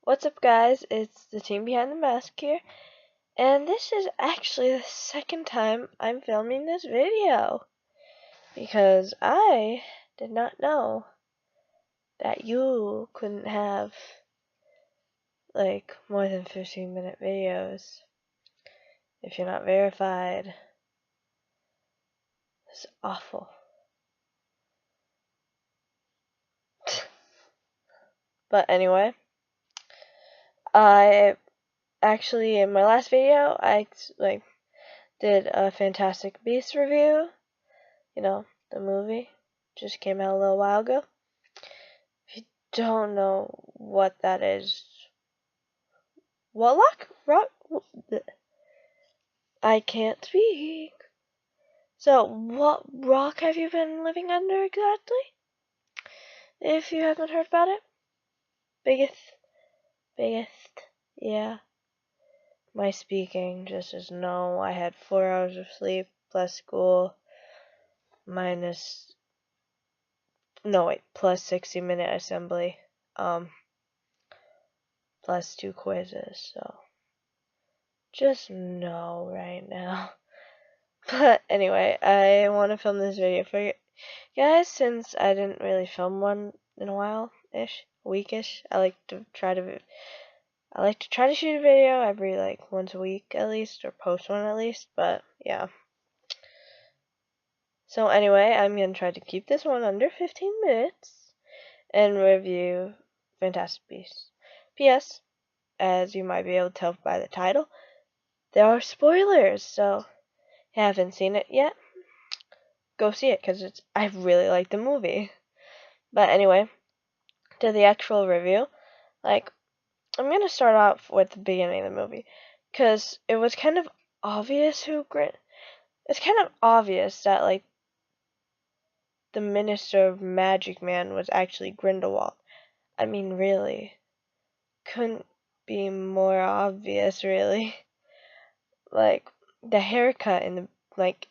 What's up, guys? It's the team behind the mask here, and this is actually the second time I'm filming this video because I did not know that you couldn't have like more than 15-minute videos if you're not verified. It's awful. But anyway, I actually in my last video I did a Fantastic Beasts review. You know, the movie just came out a little while ago. If you don't know what that is, rock, I can't speak. So, what rock have you been living under exactly? If you haven't heard about it, biggest, yeah. My speaking just is no. I had 4 hours of sleep plus school plus 60-minute assembly, plus 2 quizzes. So just no right now. But anyway, I want to film this video for you guys since I didn't really film one in a while-ish, a week-ish. I like to try to shoot a video every once a week at least, or post one at least. But yeah. So anyway, I'm gonna try to keep this one under 15 minutes and review Fantastic Beasts. P.S. As you might be able to tell by the title, there are spoilers, so if you haven't seen it yet, go see it because I really like the movie. But anyway, to the actual review, I'm gonna start off with the beginning of the movie because it was kind of obvious it's kind of obvious that the Minister of Magic Man was actually Grindelwald. I mean, really, couldn't be more obvious, really. The haircut in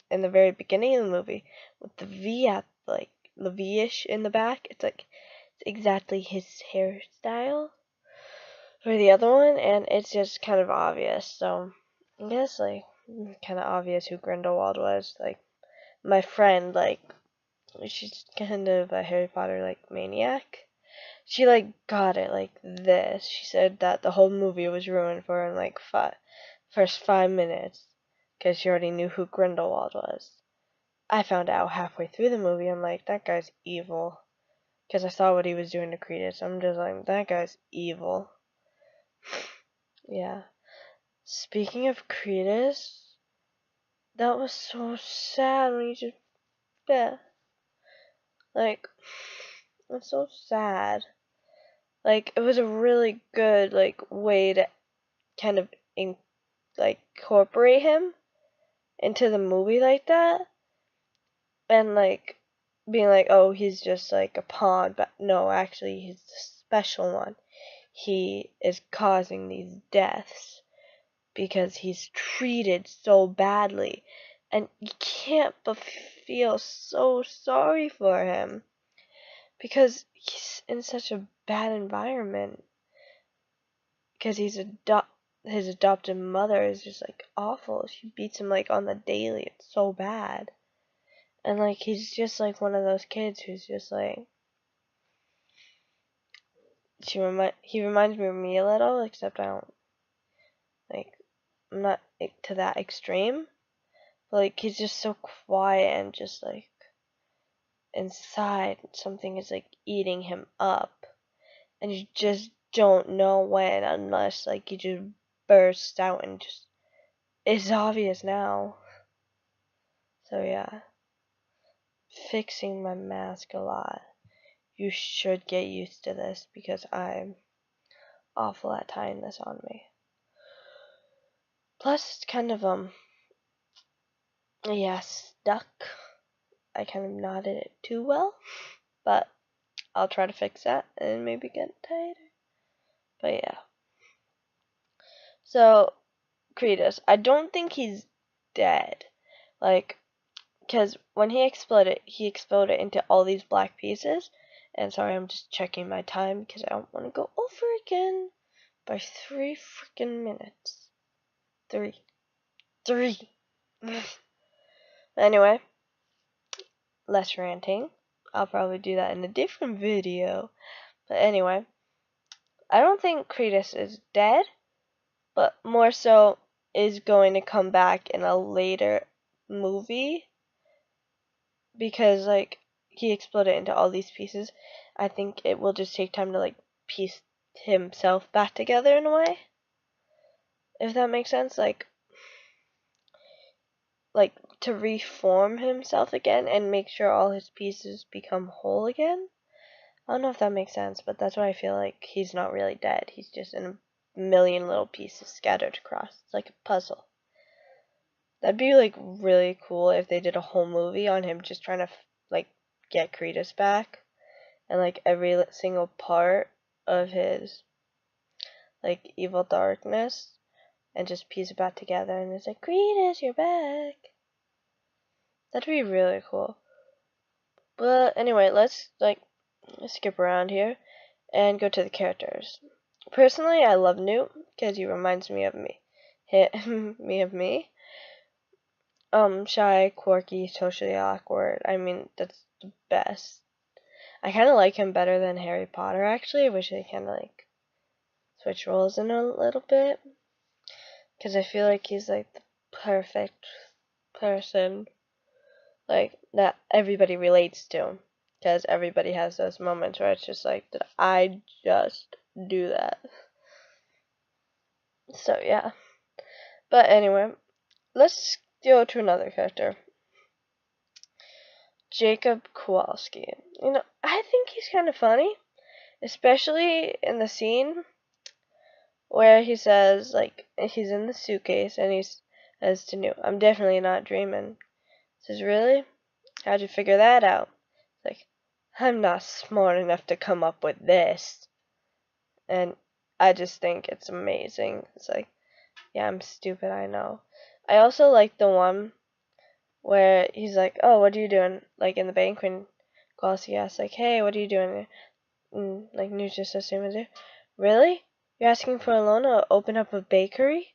the very beginning of the movie with the V at the V-ish in the back, it's exactly his hairstyle for the other one, and it's just kind of obvious. So I guess kind of obvious who Grindelwald was. My friend, she's kind of a Harry Potter maniac. She got it like this. She said that the whole movie was ruined for her in first 5 minutes because she already knew who Grindelwald was. I found out halfway through the movie. I'm like, that guy's evil, because I saw what he was doing to Credus. I'm just like, that guy's evil. Yeah. Speaking of Credus, that was so sad when he just it's so sad. It was a really good way to kind of incorporate him into the movie like that, and being oh, he's just a pawn, but no, actually he's the special one. He is causing these deaths because he's treated so badly, and you can't but feel so sorry for him because he's in such a bad environment, because his adopted mother is just awful. She beats him on the daily. It's so bad. And he's just one of those kids who's just he reminds me of me a little, except I don't I'm not to that extreme. But he's just so quiet and just inside something is eating him up, and you just don't know when, unless he just bursts out and just it's obvious now. So yeah, fixing my mask a lot. You should get used to this because I'm awful at tying this on me. Plus, it's kind of stuck. I kind of knotted it too well, but I'll try to fix that and maybe get it tighter. But yeah. So, Credus, I don't think he's dead. Because when he exploded into all these black pieces. And sorry, I'm just checking my time because I don't want to go over again. by 3 freaking minutes. 3. Anyway, less ranting. I'll probably do that in a different video. But anyway, I don't think Kratos is dead, but more so is going to come back in a later movie, because like he exploded into all these pieces. I think it will just take time to like piece himself back together in a way, if that makes sense. Like to reform himself again and make sure all his pieces become whole again. I don't know if that makes sense, but that's why I feel like he's not really dead. He's just in a million little pieces scattered across. It's like a puzzle. That'd be like really cool if they did a whole movie on him just trying to like get Kratos back, and like every single part of his like evil darkness, and just piece it back together, and it's like, Kratos, you're back. That'd be really cool. But anyway, let's like skip around here and go to the characters. Personally, I love Newt because he reminds me of me. Me. Shy, quirky, socially awkward. I mean, that's the best. I kind of like him better than Harry Potter, actually. I wish they kind of like switch roles in a little bit, because I feel like he's like the perfect person, like that everybody relates to, because everybody has those moments where it's just like, did I just do that? So yeah. But anyway, let's go to another character. Jacob Kowalski. I think he's kind of funny, especially in the scene where he says, like, he's in the suitcase and he says to Newt, I'm definitely not dreaming. He says, really? How'd you figure that out? Like, I'm not smart enough to come up with this. And I just think it's amazing. It's like, yeah, I'm stupid, I know. I also like the one where he's like, oh, what are you doing? Like, in the bank when Kowalski asks, like, hey, what are you doing? And, like, Newt just assumes it. Really? You're asking for a loan to open up a bakery?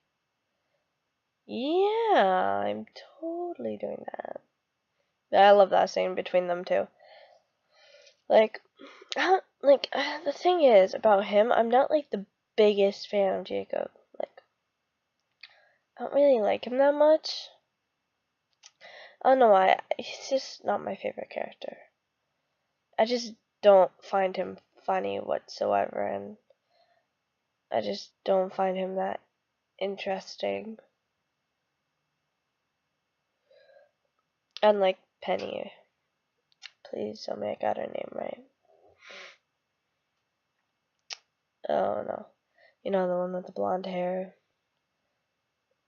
Yeah, I'm totally doing that. I love that scene between them two. Like, the thing is about him, I'm not like the biggest fan of Jacob. Like, I don't really like him that much. I don't know why. He's just not my favorite character. I just don't find him funny whatsoever, and I just don't find him that interesting. Unlike Penny. Please tell me I got her name right. Oh no. You know, the one with the blonde hair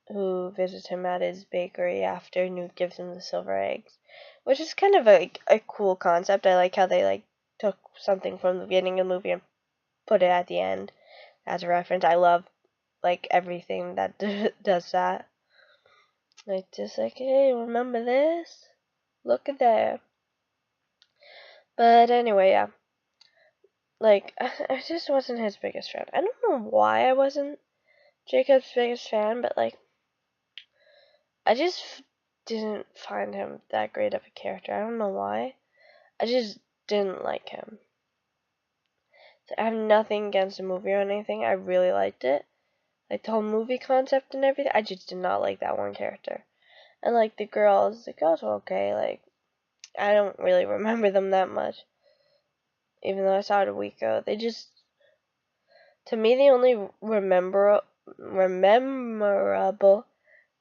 who visits him at his bakery after Newt gives him the silver eggs. Which is kind of a cool concept. I like how they like took something from the beginning of the movie and put it at the end as a reference. I love like everything that does that. Like, just like, hey, remember this? Look at there. But anyway, yeah. Like, I just wasn't his biggest fan. I don't know why I wasn't Jacob's biggest fan, but like, I just didn't find him that great of a character. I don't know why. I just didn't like him. So I have nothing against the movie or anything. I really liked it. Like the whole movie concept and everything. I just did not like that one character. And like the girls were okay. Like, I don't really remember them that much. Even though I saw it a week ago. They just, to me, the only memorable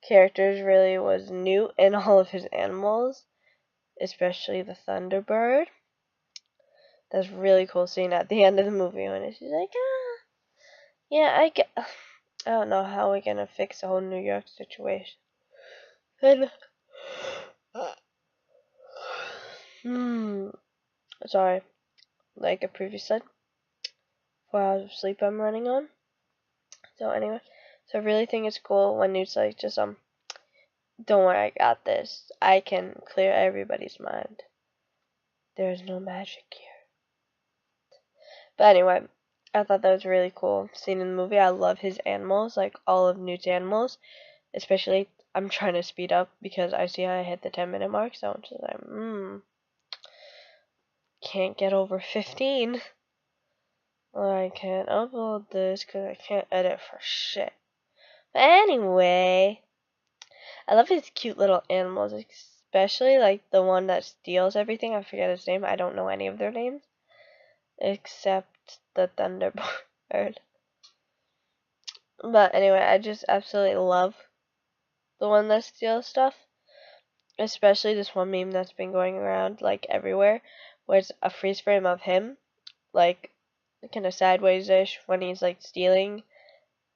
characters really was Newt and all of his animals, especially the Thunderbird. That's a really cool scene at the end of the movie when she's like, yeah, I don't know how we're gonna fix the whole New York situation. And, sorry, like I previously said, 4 hours of sleep I'm running on. So anyway, so I really think it's cool when Newt's like, just don't worry, I got this. I can clear everybody's mind. There's no magic here. But anyway, I thought that was a really cool scene in the movie. I love his animals, like all of Newt's animals. Especially, I'm trying to speed up because I see I hit the 10-minute mark, so I'm just like, can't get over 15. Or I can't upload this because I can't edit for shit. But anyway, I love his cute little animals, especially like the one that steals everything. I forget his name. I don't know any of their names except the Thunderbird. But anyway, I just absolutely love the one that steals stuff. Especially this one meme that's been going around like everywhere, where it's a freeze frame of him, like kind of sideways-ish when he's like stealing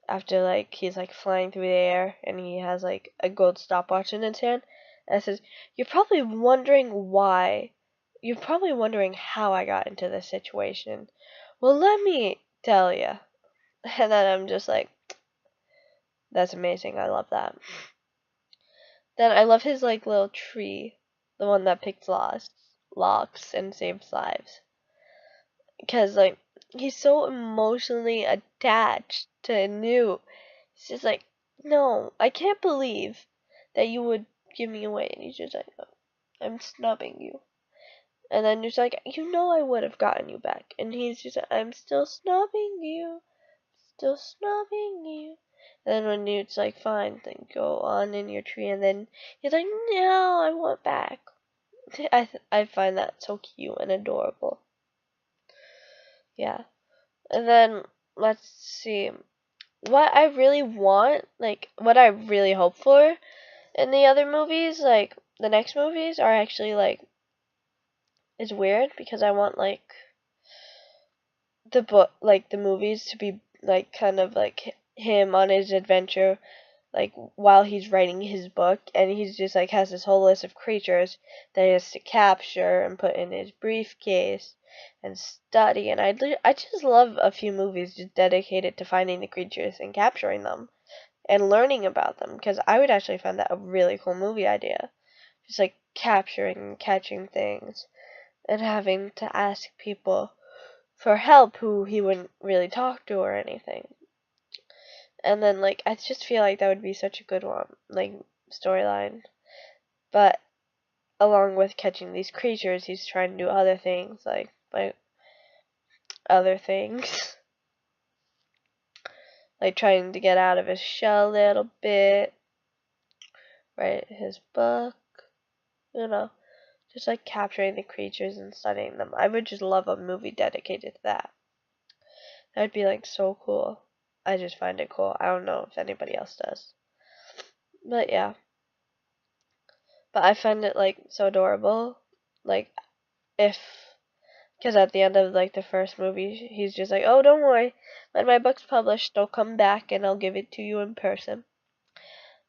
after like he's like flying through the air and he has like a gold stopwatch in his hand. And it says, "You're probably wondering why. You're probably wondering how I got into this situation. Well, let me tell you." And then I'm just like, that's amazing. I love that. Then I love his like little tree, the one that picks locks and saves lives. Because like he's so emotionally attached to Newt. He's just like, no, I can't believe that you would give me away. And he's just like, oh, I'm snubbing you. And then he's like, you know I would have gotten you back. And he's just like, I'm still snubbing you. Still snubbing you. And then when Newt's like, fine, then go on in your tree. And then he's like, no, I want back. I find that so cute and adorable. Yeah. And then, let's see. What I really want, like, what I really hope for in the other movies, like, the next movies are actually, like, it's weird because I want, like, the book, like, the movies to be, like, kind of like him on his adventure, like, while he's writing his book, and he's just, like, has this whole list of creatures that he has to capture and put in his briefcase and study, and I just love a few movies just dedicated to finding the creatures and capturing them and learning about them, because I would actually find that a really cool movie idea. Just like capturing and catching things and having to ask people for help who he wouldn't really talk to or anything. And then like I just feel like that would be such a good one, like storyline. But along with catching these creatures, he's trying to do other things, like other things. Like trying to get out of his shell a little bit, write his book, you know, just like capturing the creatures and studying them. I would just love a movie dedicated to that. That would be like so cool. I just find it cool. I don't know if anybody else does. But yeah. But I find it like so adorable. Like if, because at the end of like the first movie, he's just like, oh, don't worry. When my book's published, I'll come back and I'll give it to you in person.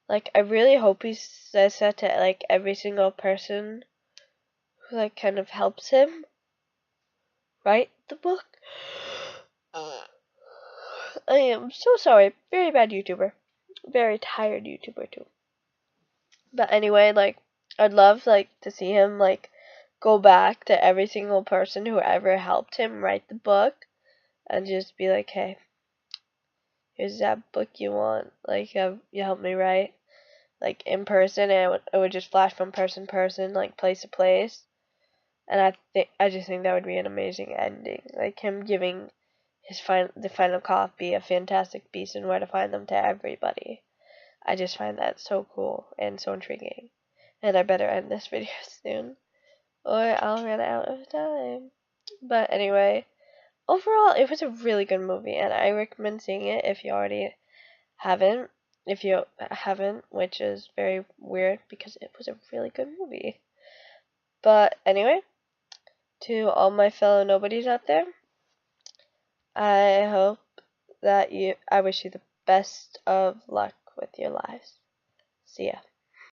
Like I really hope he says that to like every single person who like kind of helps him write the book. I am so sorry. Very bad YouTuber. Very tired YouTuber too. But anyway, like I'd love like to see him like go back to every single person who ever helped him write the book and just be like, hey, here's that book you want. Like you helped me write. Like in person, and it would just flash from person to person, like place to place. And I just think that would be an amazing ending. Like him giving the final copy of Fantastic Beasts and Where to Find Them to everybody. I just find that so cool and so intriguing. And I better end this video soon, or I'll run out of time. But anyway, overall, it was a really good movie, and I recommend seeing it if you already haven't. If you haven't, which is very weird because it was a really good movie. But anyway, to all my fellow nobodies out there, I hope that I wish you the best of luck with your lives. See ya.